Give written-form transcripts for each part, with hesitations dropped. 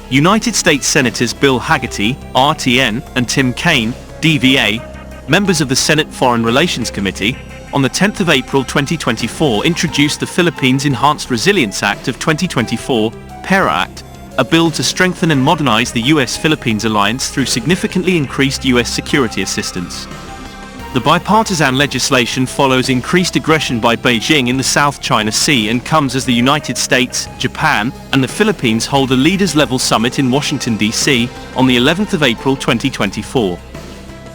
United States Senators Bill Hagerty, RTN, and Tim Kaine, DVA, members of the Senate Foreign Relations Committee, on the 10th of April 2024 introduced the Philippines Enhanced Resilience Act of 2024, PERA Act, a bill to strengthen and modernize the U.S.-Philippines alliance through significantly increased U.S. security assistance. The bipartisan legislation follows increased aggression by Beijing in the South China Sea and comes as the United States, Japan, and the Philippines hold a leaders-level summit in Washington, D.C. on the 11th of April 2024.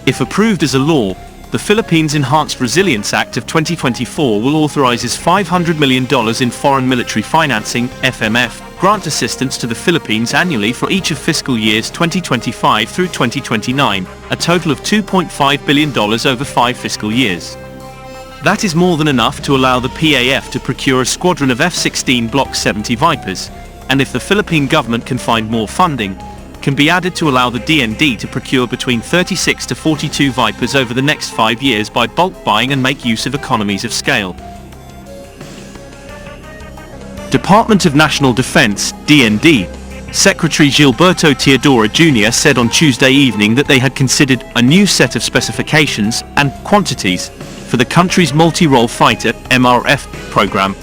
If approved as a law, the Philippines Enhanced Resilience Act of 2024 will authorize $500 million in foreign military financing, FMF, grant assistance to the Philippines annually for each of fiscal years 2025 through 2029, a total of $2.5 billion over 5 fiscal years. That is more than enough to allow the PAF to procure a squadron of F-16 Block 70 Vipers, and if the Philippine government can find more funding, can be added to allow the DND to procure between 36 to 42 Vipers over the next 5 years by bulk buying and make use of economies of scale. Department of National Defense, DND, Secretary Gilberto Teodoro Jr. said on Tuesday evening that they had considered a new set of specifications and quantities for the country's multi-role fighter, MRF, program,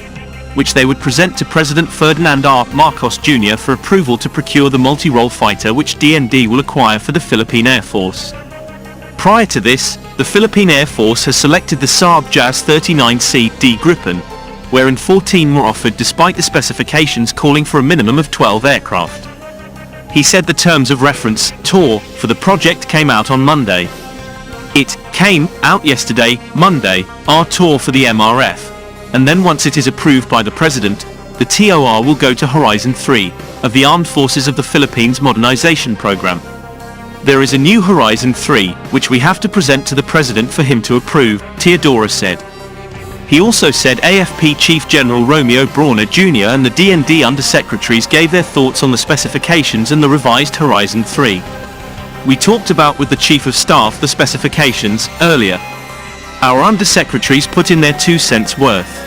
which they would present to President Ferdinand R. Marcos Jr. for approval to procure the multi-role fighter which DND will acquire for the Philippine Air Force. Prior to this, the Philippine Air Force has selected the Saab JAS 39C D Gripen, wherein 14 were offered despite the specifications calling for a minimum of 12 aircraft. He said the terms of reference, TOR, for the project came out on Monday. It came out yesterday, Monday, our TOR for the MRF, and then once it is approved by the President, the TOR will go to Horizon 3 of the Armed Forces of the Philippines Modernization Program. There is a new Horizon 3, which we have to present to the President for him to approve, Teodoro said. He also said AFP Chief General Romeo Brawner Jr. and the DND Undersecretaries gave their thoughts on the specifications and the revised Horizon 3. We talked about with the Chief of Staff the specifications earlier. Our Undersecretaries put in their 2 cents worth.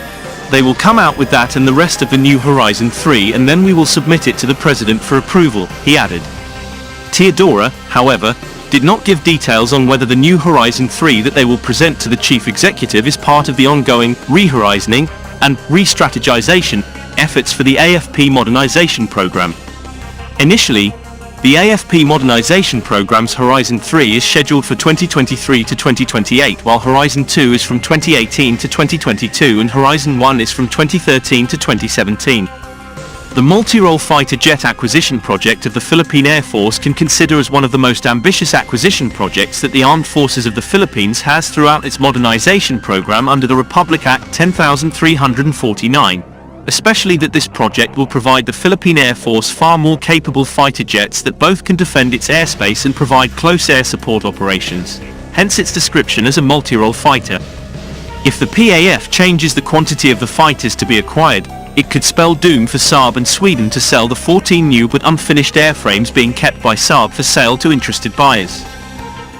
They will come out with that and the rest of the new Horizon 3 and then we will submit it to the President for approval, he added. Teodoro, however, did not give details on whether the new Horizon 3 that they will present to the Chief Executive is part of the ongoing re-horizoning and re-strategization efforts for the AFP Modernization Program. Initially, the AFP Modernization Program's Horizon 3 is scheduled for 2023 to 2028, while Horizon 2 is from 2018 to 2022 and Horizon 1 is from 2013 to 2017. The multi-role fighter jet acquisition project of the Philippine Air Force can consider as one of the most ambitious acquisition projects that the Armed Forces of the Philippines has throughout its modernization program under the Republic Act 10349, especially that this project will provide the Philippine Air Force far more capable fighter jets that both can defend its airspace and provide close air support operations, hence its description as a multi-role fighter. If the PAF changes the quantity of the fighters to be acquired, it could spell doom for Saab and Sweden to sell the 14 new but unfinished airframes being kept by Saab for sale to interested buyers.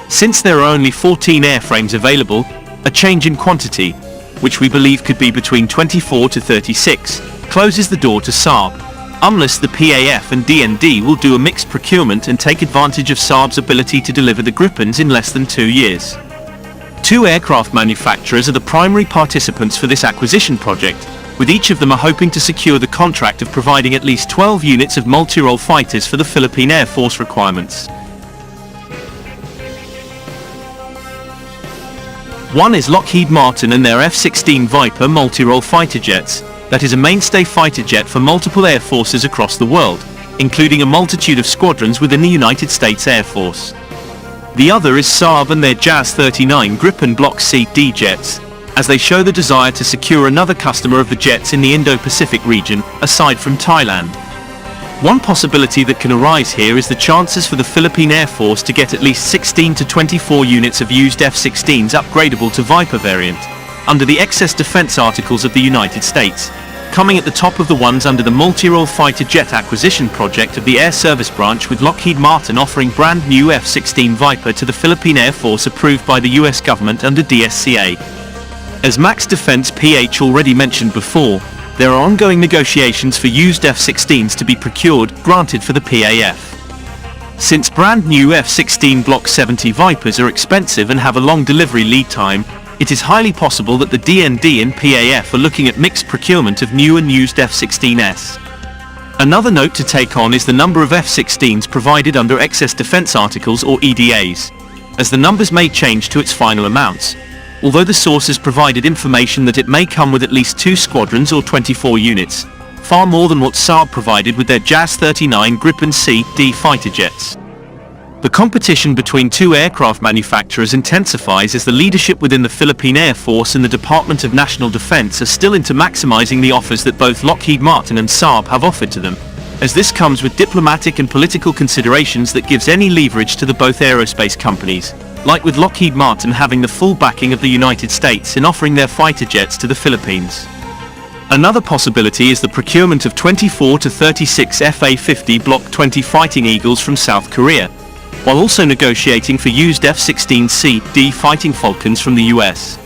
Since there are only 14 airframes available, a change in quantity, which we believe could be between 24 to 36, closes the door to Saab, unless the PAF and DND will do a mixed procurement and take advantage of Saab's ability to deliver the Gripens in less than 2 years. 2 aircraft manufacturers are the primary participants for this acquisition project, with each of them are hoping to secure the contract of providing at least 12 units of multi-role fighters for the Philippine Air Force requirements. One is Lockheed Martin and their F-16 Viper multi-role fighter jets, that is a mainstay fighter jet for multiple air forces across the world, including a multitude of squadrons within the United States Air Force. The other is Saab and their JAS 39 Gripen Block C D jets, as they show the desire to secure another customer of the jets in the Indo-Pacific region, aside from Thailand. One possibility that can arise here is the chances for the Philippine Air Force to get at least 16 to 24 units of used F-16s upgradable to Viper variant, under the Excess Defense Articles of the United States, coming at the top of the ones under the multi-role fighter jet acquisition project of the Air Service Branch, with Lockheed Martin offering brand new F-16 Viper to the Philippine Air Force, approved by the US government under DSCA. As Max Defense PH already mentioned before, there are ongoing negotiations for used F-16s to be procured, granted for the PAF. Since brand new F-16 Block 70 Vipers are expensive and have a long delivery lead time, it is highly possible that the DND and PAF are looking at mixed procurement of new and used F-16s. Another note to take on is the number of F-16s provided under Excess Defense Articles, or EDAs, as the numbers may change to its final amounts, although the source has provided information that it may come with at least 2 squadrons or 24 units, far more than what Saab provided with their JAS-39 Gripen C/D fighter jets. The competition between two aircraft manufacturers intensifies as the leadership within the Philippine Air Force and the Department of National Defense are still into maximizing the offers that both Lockheed Martin and Saab have offered to them, as this comes with diplomatic and political considerations that gives any leverage to the both aerospace companies, like with Lockheed Martin having the full backing of the United States in offering their fighter jets to the Philippines. Another possibility is the procurement of 24 to 36 FA-50 Block 20 Fighting Eagles from South Korea, while also negotiating for used F-16C/D Fighting Falcons from the US.